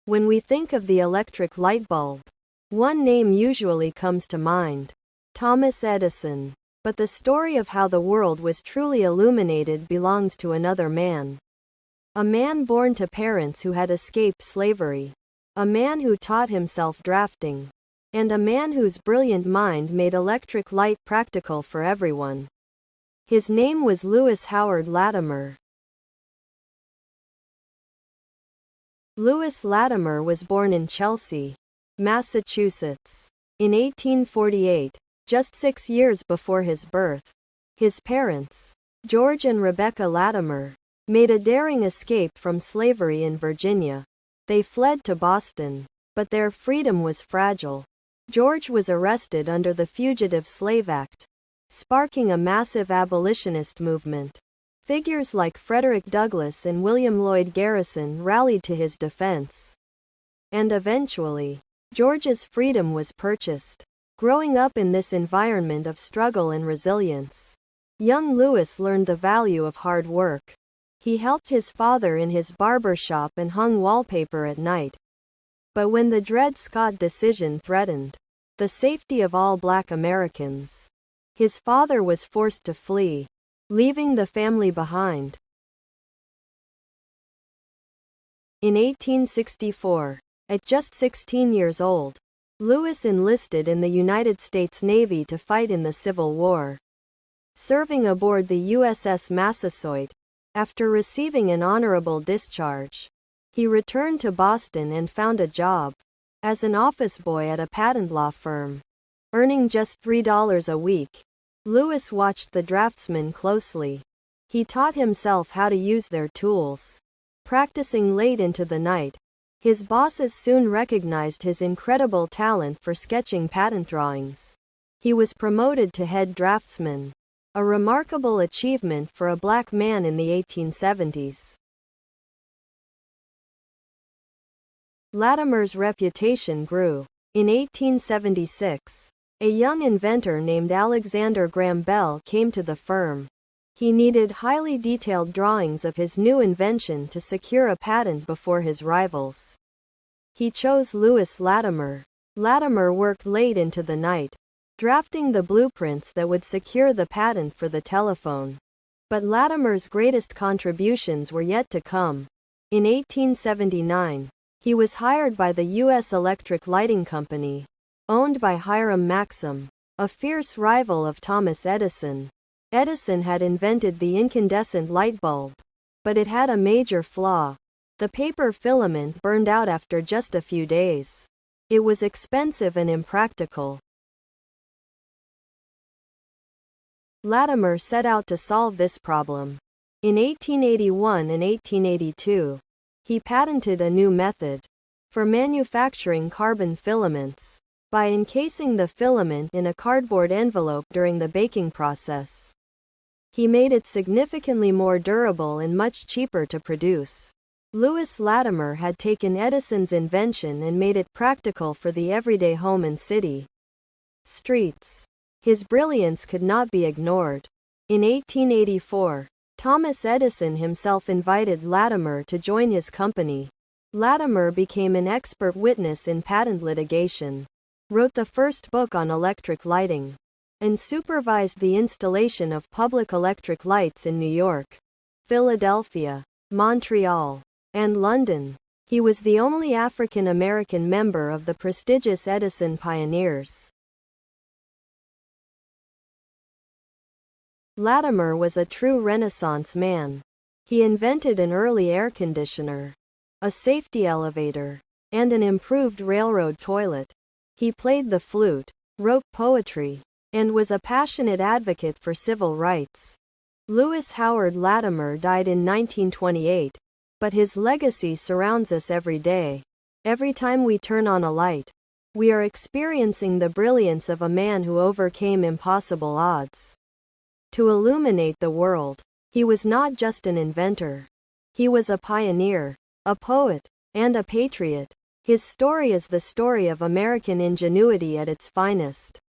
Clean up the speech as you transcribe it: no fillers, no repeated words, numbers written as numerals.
When we think of the electric light bulb, one name usually comes to mind: Thomas Edison. But the story of how the world was truly illuminated belongs to another man. A man born to parents who had escaped slavery. A man who taught himself drafting. And a man whose brilliant mind made electric light practical for everyone. His name was Lewis Howard Latimer. Lewis Latimer was born in Chelsea, Massachusetts, in 1848, just 6 years before his birth. His parents, George and Rebecca Latimer, made a daring escape from slavery in Virginia. They fled to Boston, but their freedom was fragile. George was arrested under the Fugitive Slave Act, sparking a massive abolitionist movement. Figures like Frederick Douglass and William Lloyd Garrison rallied to his defense. And eventually, George's freedom was purchased. Growing up in this environment of struggle and resilience, young Lewis learned the value of hard work. He helped his father in his barber shop and hung wallpaper at night. But when the Dred Scott decision threatened the safety of all Black Americans, his father was forced to flee, leaving the family behind. In 1864, at just 16 years old, Lewis enlisted in the United States Navy to fight in the Civil War. Serving aboard the USS Massasoit, after receiving an honorable discharge, he returned to Boston and found a job as an office boy at a patent law firm, earning just $3 a week. Lewis watched the draftsmen closely. He taught himself how to use their tools, practicing late into the night. His bosses soon recognized his incredible talent for sketching patent drawings. He was promoted to head draftsman, a remarkable achievement for a Black man in the 1870s. Latimer's reputation grew. In 1876, a young inventor named Alexander Graham Bell came to the firm. He needed highly detailed drawings of his new invention to secure a patent before his rivals. He chose Lewis Latimer. Latimer worked late into the night, drafting the blueprints that would secure the patent for the telephone. But Latimer's greatest contributions were yet to come. In 1879, he was hired by the U.S. Electric Lighting Company, owned by Hiram Maxim, a fierce rival of Thomas Edison. Edison had invented the incandescent light bulb, but it had a major flaw. The paper filament burned out after just a few days. It was expensive and impractical. Latimer set out to solve this problem. In 1881 and 1882, he patented a new method for manufacturing carbon filaments by encasing the filament in a cardboard envelope during the baking process. He made it significantly more durable and much cheaper to produce. Lewis Latimer had taken Edison's invention and made it practical for the everyday home and city streets. His brilliance could not be ignored. In 1884, Thomas Edison himself invited Latimer to join his company. Latimer became an expert witness in patent litigation, wrote the first book on electric lighting, and supervised the installation of public electric lights in New York, Philadelphia, Montreal, and London. He was the only African American member of the prestigious Edison Pioneers. Latimer was a true Renaissance man. He invented an early air conditioner, a safety elevator, and an improved railroad toilet. He played the flute, wrote poetry, and was a passionate advocate for civil rights. Lewis Howard Latimer died in 1928, but his legacy surrounds us every day. Every time we turn on a light, we are experiencing the brilliance of a man who overcame impossible odds to illuminate the world. He was not just an inventor. He was a pioneer, a poet, and a patriot. His story is the story of American ingenuity at its finest.